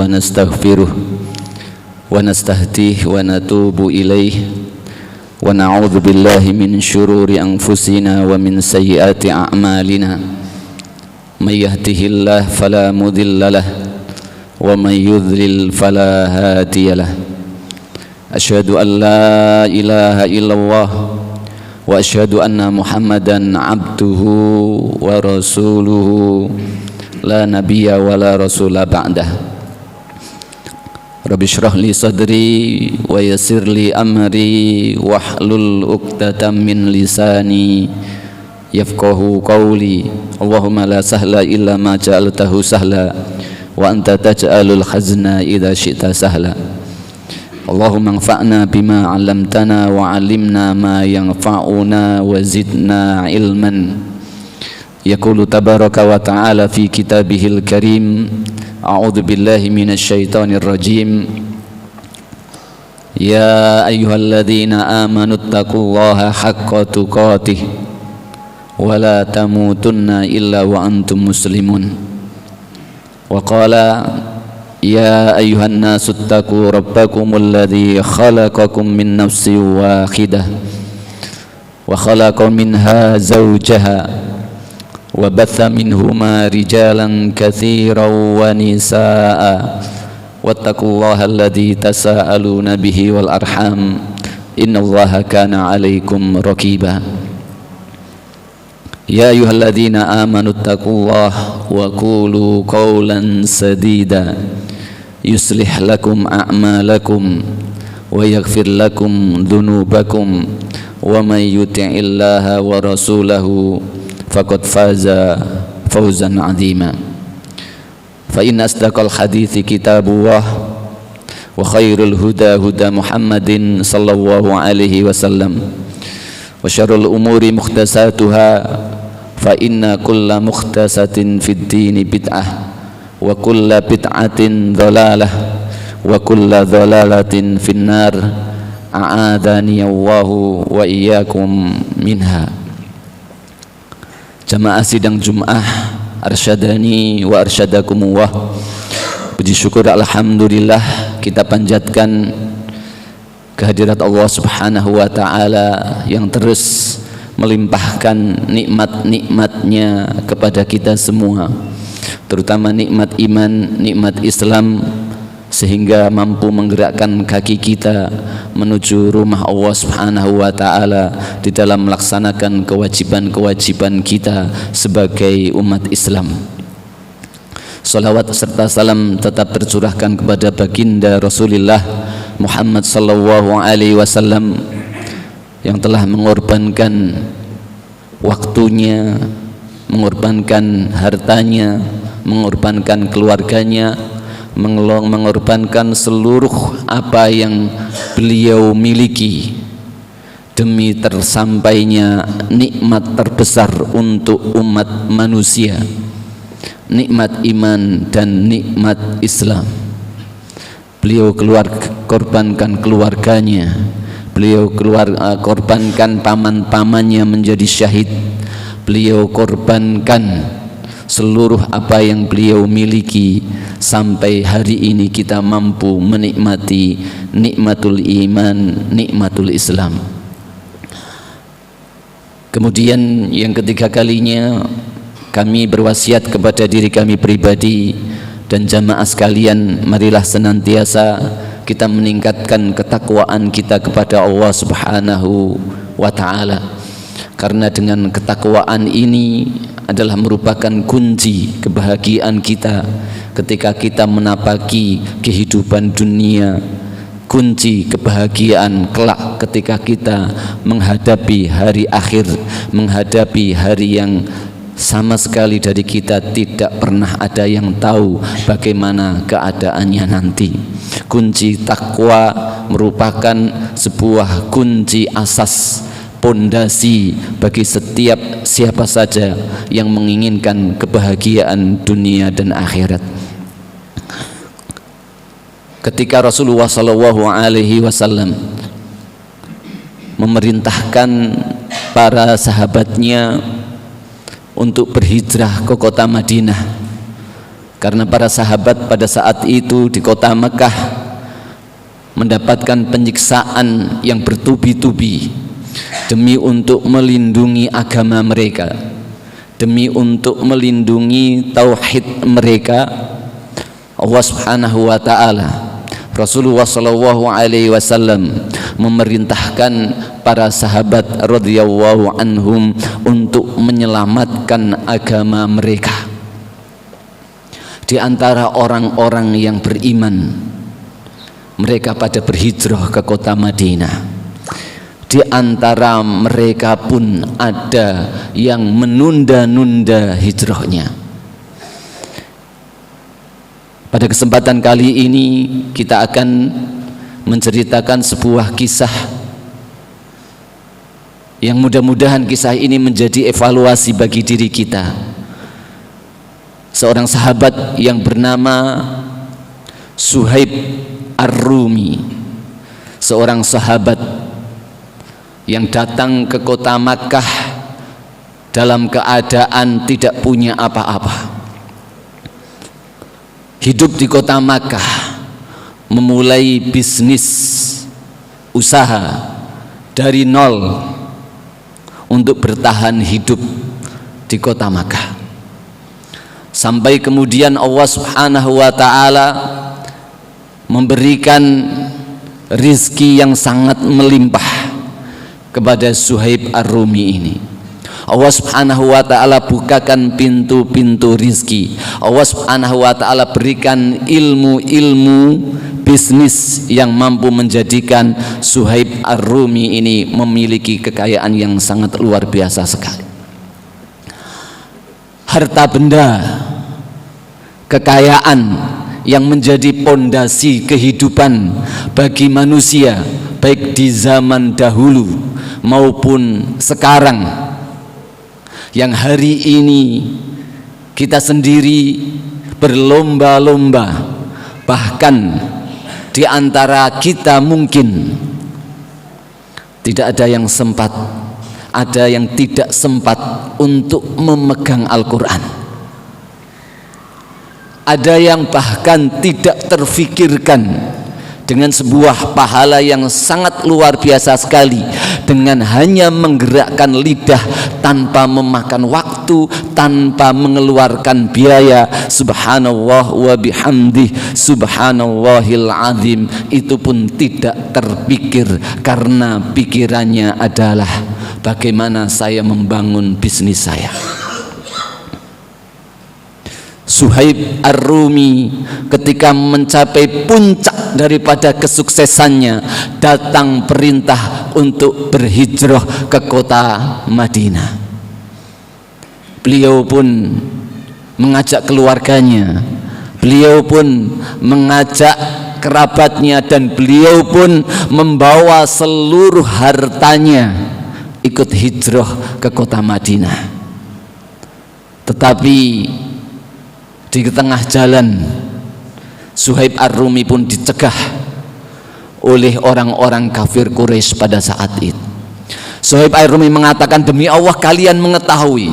ونستغفره ونستهديه ونتوب إليه ونعوذ بالله من شرور أنفسنا ومن سيئات أعمالنا من يهده الله فلا مضل له ومن يضلل فلا هادي له أشهد أن لا إله إلا الله وأشهد أن محمدا عبده ورسوله لا نبي ولا رسول بعده رب اشرح لي صدري ويسر لي أمري واحلل عقدة من لساني يفقه قولي اللهم لا سهل إلا ما جعلته سهلا وأنت تجعل الحزن إذا شئت سهلا اللهم انفعنا بما علمتنا وعلمنا ما ينفعنا وزدنا علما يقول تبارك وتعالى في كتابه الكريم أعوذ بالله من الشيطان الرجيم يا أيها الذين آمنوا اتقوا الله حق تقاته ولا تموتن إلا وأنتم مسلمون وقال يا أيها الناس اتقوا ربكم الذي خلقكم من نفس واحدة وخلق منها زوجها وبث منهما رجالا كثيرا ونساء واتقوا الله الذي تساءلون به والأرحام إن الله كان عليكم رقيبا يا أيها الذين آمنوا اتقوا الله وقولوا قولا سديدا يصلح لكم أعمالكم ويغفر لكم ذنوبكم ومن يطع الله ورسوله فقد فاز فوزا عظيما فإن أصدق الحديث كتاب الله وخير الهدى هدى محمد صلى الله عليه وسلم وشر الأمور محدثاتها فإن كل محدثة في الدين بدعة وكل بدعة ضلالة وكل ضلالة في النار أعاذني الله وإياكم منها. Jamaah sidang Jum'ah arsyadani wa arsyadakumullah. Puji syukur alhamdulillah kita panjatkan kehadirat Allah Subhanahu wa ta'ala yang terus melimpahkan nikmat-nikmatnya kepada kita semua, terutama nikmat iman, nikmat Islam, sehingga mampu menggerakkan kaki kita menuju rumah Allah Subhanahu wa ta'ala di dalam melaksanakan kewajiban-kewajiban kita sebagai umat Islam. Salawat serta salam tetap tercurahkan kepada baginda Rasulullah Muhammad sallallahu alaihi wasallam yang telah mengorbankan waktunya, mengorbankan hartanya, mengorbankan keluarganya, mengorbankan seluruh apa yang beliau miliki demi tersampainya nikmat terbesar untuk umat manusia, nikmat iman dan nikmat Islam. Beliau korbankan keluarganya, beliau korbankan paman-pamannya menjadi syahid, beliau korbankan seluruh apa yang beliau miliki sampai hari ini kita mampu menikmati nikmatul iman, nikmatul Islam. Kemudian yang ketiga kalinya kami berwasiat kepada diri kami pribadi dan jamaah sekalian, marilah senantiasa kita meningkatkan ketakwaan kita kepada Allah Subhanahu wa ta'ala, karena dengan ketakwaan ini adalah merupakan kunci kebahagiaan kita ketika kita menapaki kehidupan dunia, kunci kebahagiaan kelak ketika kita menghadapi hari akhir, menghadapi hari yang sama sekali dari kita tidak pernah ada yang tahu bagaimana keadaannya nanti. Kunci takwa merupakan sebuah kunci asas, pondasi bagi setiap siapa saja yang menginginkan kebahagiaan dunia dan akhirat. Ketika Rasulullah SAW memerintahkan para sahabatnya untuk berhijrah ke kota Madinah Karena para sahabat pada saat itu di kota Mekah mendapatkan penyiksaan yang bertubi-tubi demi untuk melindungi agama mereka, demi untuk melindungi tauhid mereka. Allah Subhanahu wa taala, Rasulullah sallallahu alaihi wasallam memerintahkan para sahabat radhiyallahu anhum untuk menyelamatkan agama mereka. Di antara orang-orang yang beriman, mereka pada berhijrah ke kota Madinah. Di antara mereka pun ada yang menunda-nunda hijrahnya. Pada kesempatan kali ini kita akan menceritakan sebuah kisah yang mudah-mudahan kisah ini menjadi evaluasi bagi diri kita. Seorang sahabat yang bernama Suhaib Ar-Rumi, seorang sahabat yang datang ke kota Makkah dalam keadaan tidak punya apa-apa. Hidup di kota Makkah, memulai bisnis usaha dari nol untuk bertahan hidup di kota Makkah. Sampai kemudian Allah Subhanahu wa taala memberikan rizki yang sangat melimpah kepada Suhaib Ar-Rumi ini. Allah Subhanahu wa taala bukakan pintu-pintu rizki. Allah Subhanahu wa taala berikan ilmu-ilmu bisnis yang mampu menjadikan Suhaib Ar-Rumi ini memiliki kekayaan yang sangat luar biasa sekali. Harta benda, kekayaan yang menjadi pondasi kehidupan bagi manusia baik di zaman dahulu maupun sekarang, yang hari ini kita sendiri berlomba-lomba, bahkan di antara kita mungkin tidak ada yang sempat, ada yang tidak sempat untuk memegang Al-Quran. Ada yang bahkan tidak terfikirkan dengan sebuah pahala yang sangat luar biasa sekali, dengan hanya menggerakkan lidah tanpa memakan waktu, tanpa mengeluarkan biaya. Subhanallah wa bihamdih, subhanallahil azim. Itu pun tidak terpikir, karena pikirannya adalah bagaimana saya membangun bisnis saya. Suhaib Ar-Rumi ketika mencapai puncak daripada kesuksesannya, datang perintah untuk berhijrah ke kota Madinah. Beliau pun mengajak keluarganya, beliau pun mengajak kerabatnya, dan beliau pun membawa seluruh hartanya ikut hijrah ke kota Madinah. Tetapi di tengah jalan Suhaib Ar-Rumi pun dicegah oleh orang-orang kafir Quraisy pada saat itu. Suhaib Ar-Rumi mengatakan, demi Allah kalian mengetahui,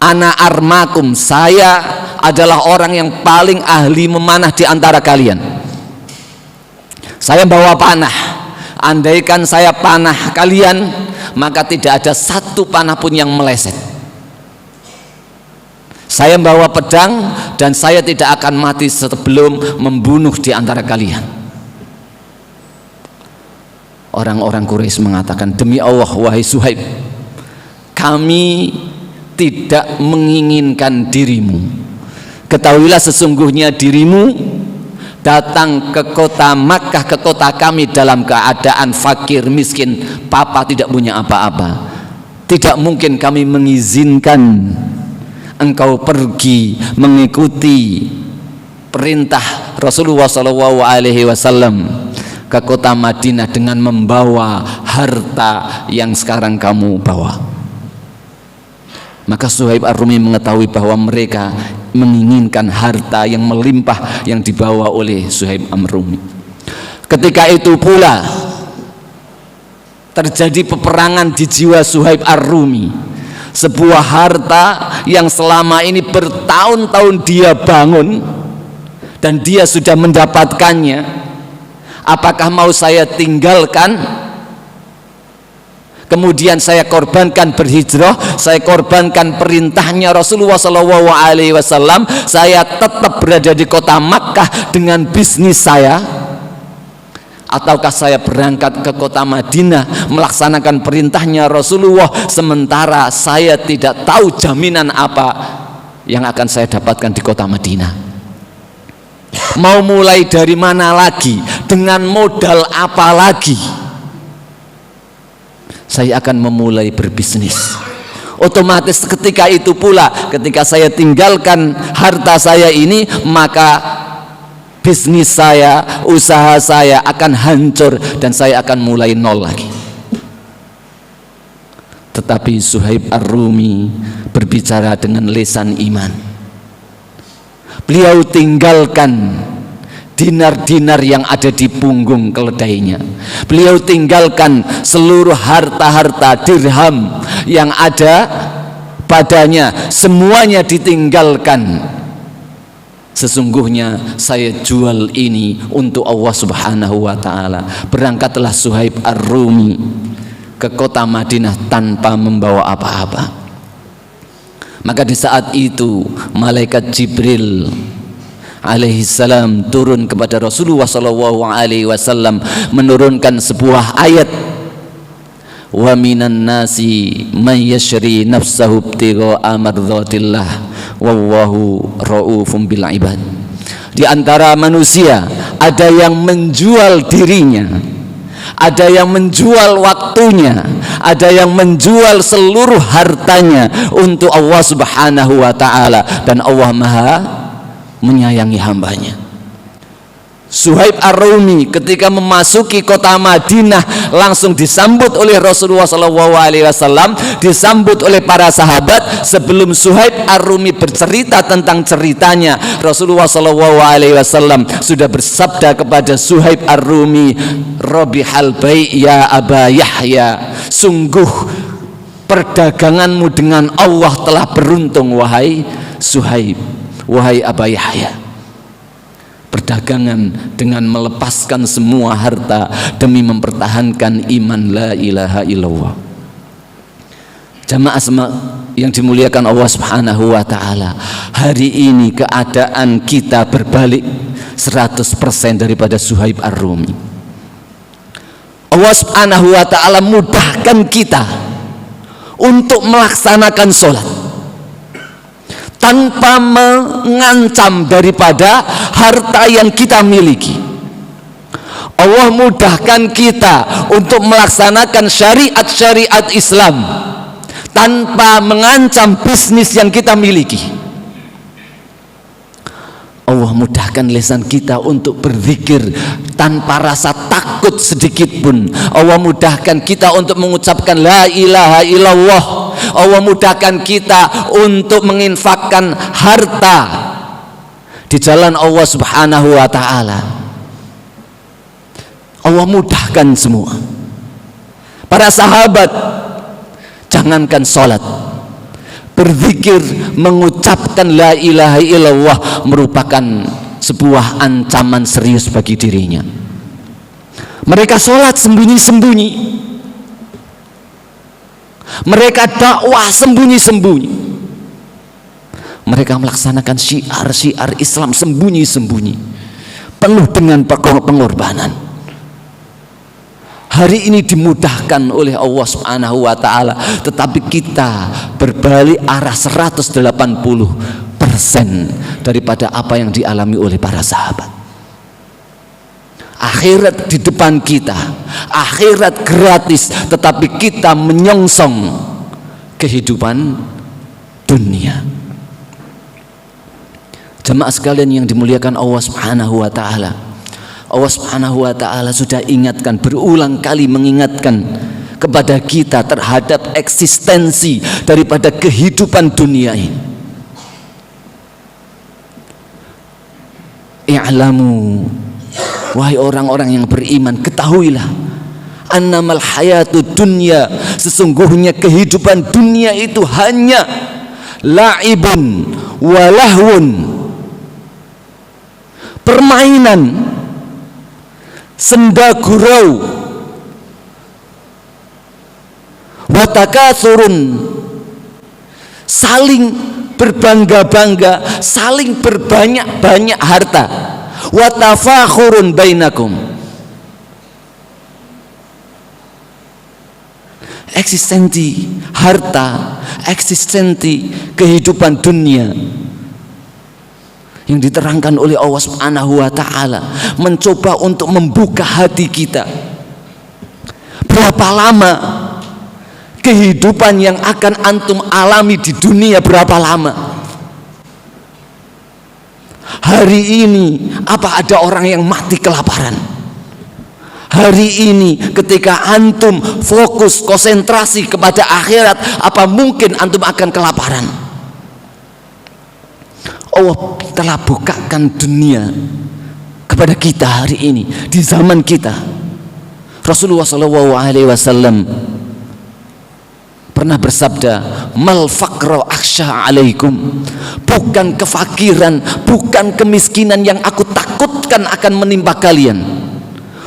ana armakum, saya adalah orang yang paling ahli memanah di antara kalian. Saya bawa panah, andaikan saya panah kalian, maka tidak ada satu panah pun yang meleset. Saya bawa pedang dan saya tidak akan mati sebelum membunuh di antara kalian. Orang-orang Quraisy mengatakan, demi Allah wahai Suhaib, kami tidak menginginkan dirimu. Ketahuilah sesungguhnya dirimu datang ke kota Makkah, ke kota kami dalam keadaan fakir, miskin, papa tidak punya apa-apa. Tidak mungkin kami mengizinkan engkau pergi mengikuti perintah Rasulullah SAW ke kota Madinah dengan membawa harta yang sekarang kamu bawa. Maka Suhaib Ar-Rumi mengetahui bahwa mereka menginginkan harta yang melimpah yang dibawa oleh Suhaib Ar-Rumi. Ketika itu pula terjadi peperangan di jiwa Suhaib Ar-Rumi. sebuah harta yang selama ini bertahun-tahun dia bangun dan dia sudah mendapatkannya, apakah mau saya tinggalkan? Kemudian saya korbankan berhijrah, saya korbankan perintahnya Rasulullah SAW, saya tetap berada di kota Makkah dengan bisnis saya, ataukah saya berangkat ke kota Madinah melaksanakan perintahnya Rasulullah, sementara saya tidak tahu jaminan apa yang akan saya dapatkan di kota Madinah. Mau mulai dari mana lagi, dengan modal apa lagi saya akan memulai berbisnis? Otomatis ketika itu pula, ketika saya tinggalkan harta saya ini, maka bisnis saya, usaha saya akan hancur dan saya akan mulai nol lagi. Tetapi Suhaib Ar-Rumi berbicara dengan lisan iman. Beliau tinggalkan dinar-dinar yang ada di punggung keledainya. Beliau tinggalkan seluruh harta-harta dirham yang ada padanya, semuanya ditinggalkan. Sesungguhnya saya jual ini untuk Allah Subhanahu wa ta'ala. Berangkatlah Suhaib Ar-Rumi ke kota Madinah tanpa membawa apa-apa. Maka di saat itu malaikat Jibril alaihi salam turun kepada Rasulullah sallallahu alaihi wasallam, menurunkan sebuah ayat, wa minan nasi may yashri nafsahu ibtigha'a mardhatillah wallahu raufum bil ibad. Di antara manusia ada yang menjual dirinya, ada yang menjual waktunya, ada yang menjual seluruh hartanya untuk Allah Subhanahu wa ta'ala, dan Allah Maha menyayangi hambanya. Suhaib Ar-Rumi ketika memasuki kota Madinah langsung disambut oleh Rasulullah SAW, disambut oleh para sahabat. Sebelum Suhaib Ar-Rumi bercerita tentang ceritanya, Rasulullah SAW sudah bersabda kepada Suhaib Ar-Rumi, Rabihal bai' ya Aba Yahya, sungguh perdaganganmu dengan Allah telah beruntung wahai Suhaib, wahai Aba Yahya. Perdagangan dengan melepaskan semua harta demi mempertahankan iman la ilaha illallah. Jamaah yang dimuliakan Allah Subhanahu wa ta'ala, hari ini keadaan kita berbalik 100% daripada Suhaib Ar-Rumi. Allah Subhanahu wa ta'ala mudahkan kita untuk melaksanakan sholat tanpa mengancam daripada harta yang kita miliki. Allah mudahkan kita untuk melaksanakan syariat-syariat Islam tanpa mengancam bisnis yang kita miliki. Allah mudahkan lisan kita untuk berzikir tanpa rasa takut sedikit pun. Allah mudahkan kita untuk mengucapkan la ilaha illallah. Allah mudahkan kita untuk menginfakkan harta di jalan Allah Subhanahu wa ta'ala. Allah mudahkan semua. Para sahabat, jangankan sholat, berzikir, mengucapkan la ilaha illallah merupakan sebuah ancaman serius bagi dirinya. Mereka sholat sembunyi-sembunyi, mereka dakwah sembunyi-sembunyi, mereka melaksanakan syiar-syiar Islam sembunyi-sembunyi, penuh dengan pengorbanan. Hari ini dimudahkan oleh Allah Subhanahu wa ta'ala, tetapi kita berbalik arah 180% daripada apa yang dialami oleh para sahabat. Akhirat di depan kita, akhirat gratis, tetapi kita menyongsong kehidupan dunia. Jemaah sekalian yang dimuliakan Allah Subhanahu wa ta'ala, Allah Subhanahu wa ta'ala sudah ingatkan, berulang kali mengingatkan kepada kita terhadap eksistensi daripada kehidupan dunia ini. I'lamu, wahai orang-orang yang beriman, ketahuilah annamal hayatud dunya, sesungguhnya kehidupan dunia itu hanya la'ibun walahwun, permainan, senda gurau, watakatsurun, saling berbangga-bangga, saling berbanyak-banyak harta, watafakhurun bainakum, eksistensi harta, eksistensi kehidupan dunia yang diterangkan oleh Allah Subhanahu wa taala mencoba untuk membuka hati kita. Berapa lama kehidupan yang akan antum alami di dunia, berapa lama? Hari ini apa ada orang yang mati kelaparan? Hari ini ketika antum fokus konsentrasi kepada akhirat, apa mungkin antum akan kelaparan? Allah telah bukakan dunia kepada kita hari ini di zaman kita. Rasulullah SAW pernah bersabda, mal faqra akhsha alaikum, bukan kefakiran, bukan kemiskinan yang aku takutkan akan menimpa kalian,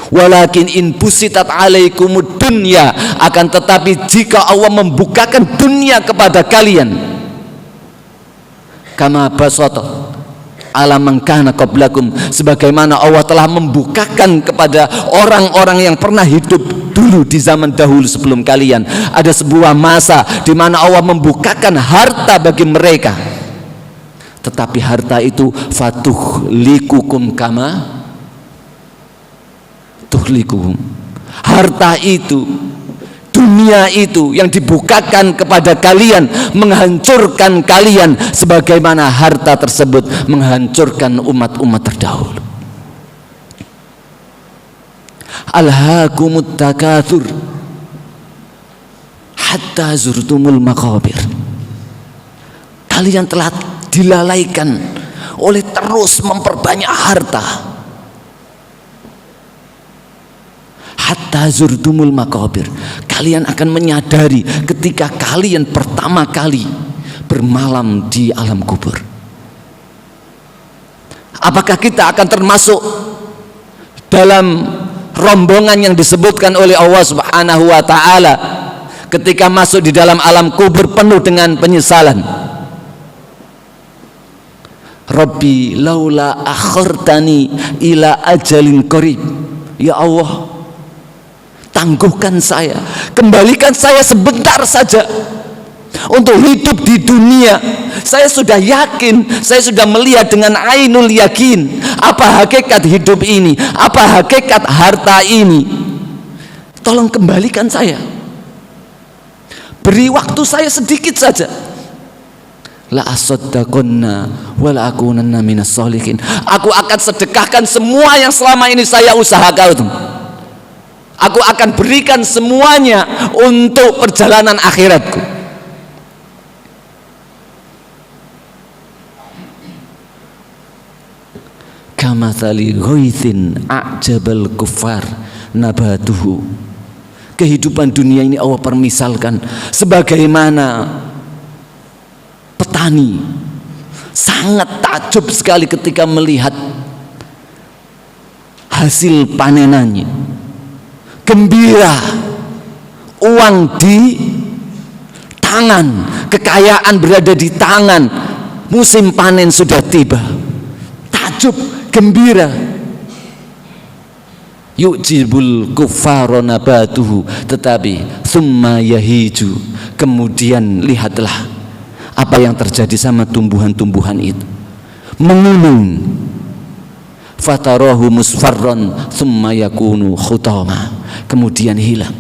walakin in busitat alaikumud dunya, akan tetapi jika Allah membukakan dunia kepada kalian, kama basata ala man kana qablakum, sebagaimana Allah telah membukakan kepada orang-orang yang pernah hidup dulu di zaman dahulu sebelum kalian. Ada sebuah masa di mana Allah membukakan harta bagi mereka, tetapi harta itu fatuhlikukum kama tuhlikuhum. Harta itu, dunia itu yang dibukakan kepada kalian menghancurkan kalian sebagaimana harta tersebut menghancurkan umat-umat terdahulu. Alhaakumut takatsur hatta zurtumul maqabir. Kalian telah dilalaikan oleh terus memperbanyak harta. Hatta zurtumul maqabir, kalian akan menyadari ketika kalian pertama kali bermalam di alam kubur. Apakah kita akan termasuk dalam rombongan yang disebutkan oleh Allah Subhanahu wa taala ketika masuk di dalam alam kubur penuh dengan penyesalan? Rabbi laula akhirtani ila ajalin qarib, ya Allah, tangguhkan saya, kembalikan saya sebentar saja untuk hidup di dunia. Saya sudah yakin, saya sudah melihat dengan ainul yakin apa hakikat hidup ini, apa hakikat harta ini. Tolong kembalikan saya, beri waktu saya sedikit saja. La asaddaqanna wa la akunanna minas sholihin, aku akan sedekahkan semua yang selama ini saya usahakan. Aku akan berikan semuanya untuk perjalanan akhiratku. Kamathali ghaithin a'jabal kuffar nabatuhu. Kehidupan dunia ini Allah permisalkan sebagaimana petani sangat takjub sekali ketika melihat hasil panenannya, gembira, uang di tangan, kekayaan berada di tangan, musim panen sudah tiba, takjub, gembira. Yu'jibul kuffara nabatuhu, tetapi summa yahiju, kemudian lihatlah apa yang terjadi sama tumbuhan-tumbuhan itu, mengunung. Fatarahu musfarron summa yakunu khutama, kemudian hilang.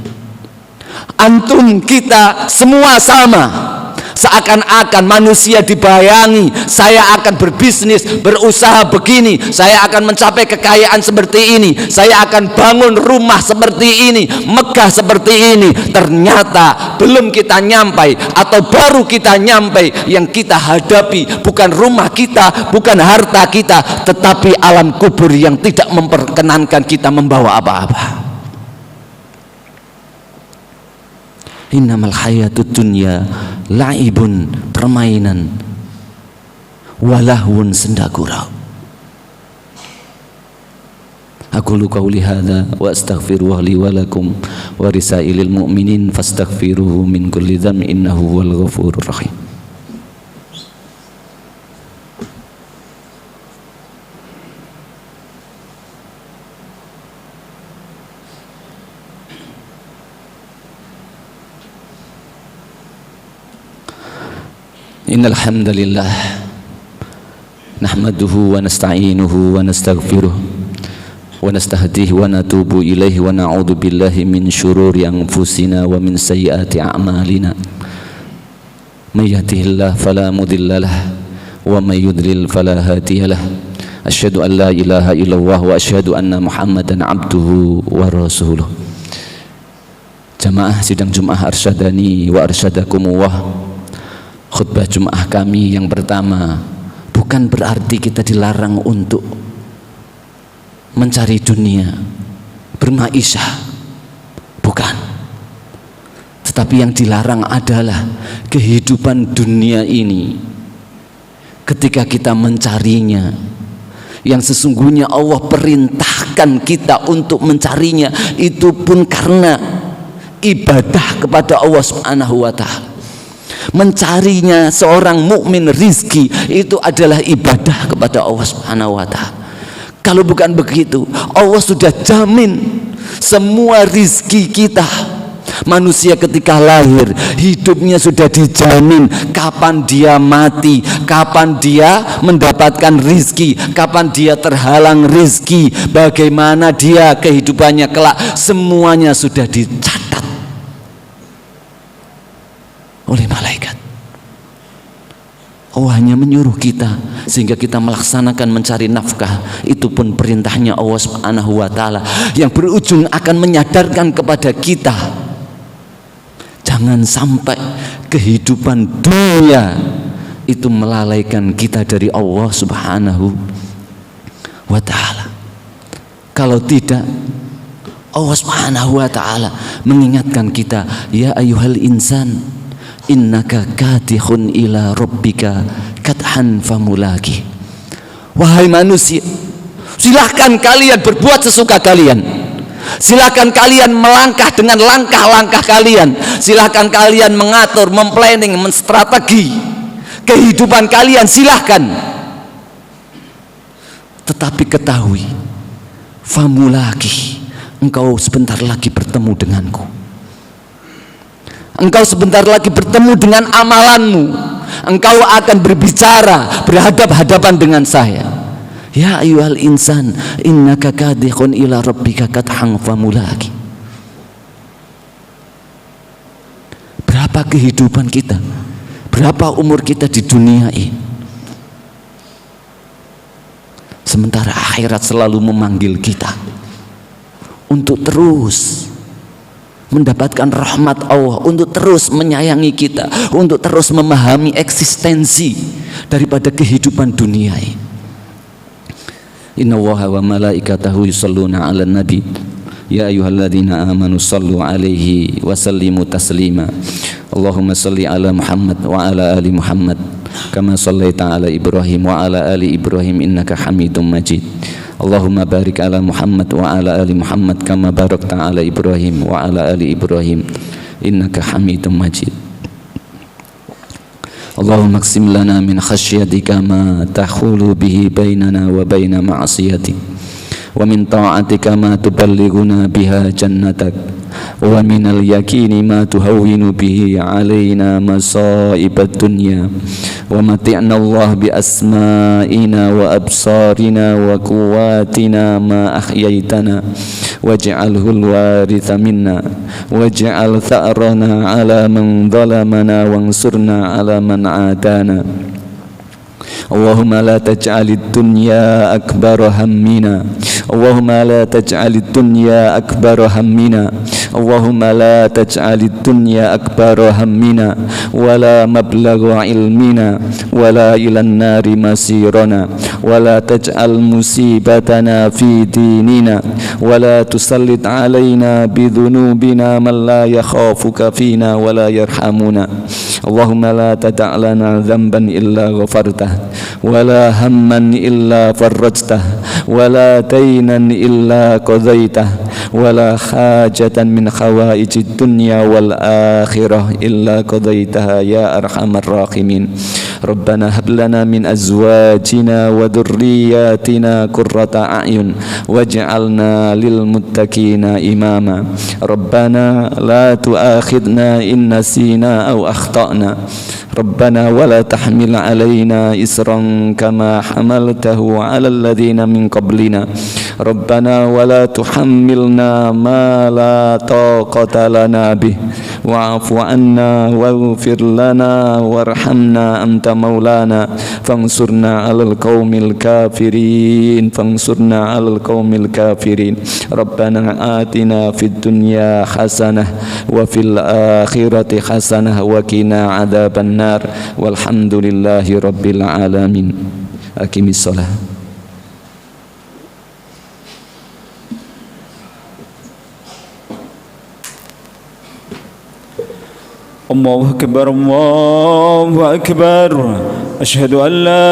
Antum kita semua sama, seakan-akan manusia dibayangi, saya akan berbisnis, berusaha begini, saya akan mencapai kekayaan seperti ini, saya akan bangun rumah seperti ini, megah seperti ini. Ternyata belum kita nyampai atau baru kita nyampai, yang kita hadapi bukan rumah kita, bukan harta kita, tetapi alam kubur yang tidak memperkenankan kita membawa apa-apa. Innamal hayatud dunya la'ibun, permainan, walahun, senda gurau. Aku qauli hadza wa astaghfirullah li wa lakum wa risailil mu'minin fastaghfiruhu min kulli dzambin innahu huwal ghafurur rahim. Innal hamdalillah nahmaduhu wa nasta'inuhu wa nastaghfiruh wa nastahdihi wa natubu ilaihi wa na'udzu billahi min syururi anfusina wa min sayyiati a'malina. May yahdihillahu fala mudhillalah wa may yudlil fala hadiyalah. Asyhadu an la ilaha illallah wa asyhadu anna Muhammadan abduhu wa rasuluh. Jamaah sidang Jumat arsyadani wa arsyadakumullah. Khutbah Jumat kami yang pertama bukan berarti kita dilarang untuk mencari dunia, bermaisha, bukan. Tetapi yang dilarang adalah kehidupan dunia ini ketika kita mencarinya, yang sesungguhnya Allah perintahkan kita untuk mencarinya, itu pun karena ibadah kepada Allah Subhanahu wa ta'ala. Mencarinya seorang mukmin rizki itu adalah ibadah kepada Allah Subhanahu wa ta'ala. Kalau bukan begitu, Allah sudah jamin semua rizki kita. Manusia ketika lahir, hidupnya sudah dijamin kapan dia mati, kapan dia mendapatkan rizki, kapan dia terhalang rizki, bagaimana dia kehidupannya kelak, semuanya sudah dicatat oleh malaikat. Allah hanya menyuruh kita sehingga kita melaksanakan mencari nafkah. Itu pun perintahnya Allah Subhanahu wa ta'ala, yang berujung akan menyadarkan kepada kita, jangan sampai kehidupan dunia itu melalaikan kita dari Allah Subhanahu wa ta'ala. Kalau tidak, Allah Subhanahu wa ta'ala mengingatkan kita, ya ayyuhal insan innaka katihun ila rabbika kathan famulaki. Wahai manusia, silahkan kalian berbuat sesuka kalian, silahkan kalian melangkah dengan langkah-langkah kalian, silahkan kalian mengatur, memplanning, menstrategi kehidupan kalian, silahkan. Tetapi ketahui, famulaki, engkau sebentar lagi bertemu denganku. Engkau sebentar lagi bertemu dengan amalanmu. Engkau akan berbicara, berhadap-hadapan dengan saya. Ya ayyuhal insan innaka kadihun ila rabbika kathan famulaki. Berapa kehidupan kita, berapa umur kita di dunia ini, sementara akhirat selalu memanggil kita untuk terus mendapatkan rahmat Allah, untuk terus menyayangi kita, untuk terus memahami eksistensi daripada kehidupan dunia ini. Innallaha wa malaikatahu yusholluna 'alan nabi ya ayyuhalladzina amanu shallu 'alaihi wa sallimu taslima. Allahumma shalli 'ala Muhammad wa 'ala ali Muhammad kama shallaita 'ala Ibrahim wa 'ala ali Ibrahim innaka Hamidum Majid. Allahumma barik ala Muhammad wa ala ali Muhammad kama barakta ala Ibrahim wa ala ali Ibrahim innaka Hamidum Majid. Allahumma aqsim lana min khasyatika ma tahulu bihi bainana wa baina ma'asiyatik, wa min ta'atika ma tuballighuna biha jannatak, wa minal yaqini ma tuhawwinu bihi alaina masa'ibad dunya, wa mati'na Allah bi asma'ina wa absarina wa quwwatina ma ahyaitana, waj'alhu al-waritha minna, waj'al tha'rana ala man zalamana wansurna ala man adana. Allahumma la taj'alid dunya akbar hammina اللهم لا تجعل الدنيا أكبر همنا اللهم لا تجعل الدنيا أكبر همنا ولا مبلغ علمنا ولا إلى النار مصيرنا ولا تجعل مصيبتنا في ديننا ولا تسلط علينا بذنوبنا من لا يخافك فينا ولا يرحمنا اللهم لا تدع لنا ذنبا إلا غفرته ولا هما إلا فرجته ولا دينا إلا قضيته ولا حاجة من حوائج الدنيا والآخرة إلا قضيتها يا أرحم الراحمين ربنا هب لنا من أزواجنا وذرياتنا قرة أعين واجعلنا للمتقين إماما ربنا لا تؤاخذنا إن نسينا أو أخطأنا ربنا ولا تحمل علينا إصرا كما حملته على الذين من قبلنا ربنا ولا تحملنا ما لا طاقة لنا به واعف عنا واغفر لنا وارحمنا أنت مولانا فانصرنا على القوم الكافرين فانصرنا على القوم الكافرين ربنا آتنا في الدنيا حسنة وفي الآخرة حسنة وقنا عذاب النار والحمد لله رب العالمين أقم الصلاة الله أكبر الله أكبر أشهد أن لا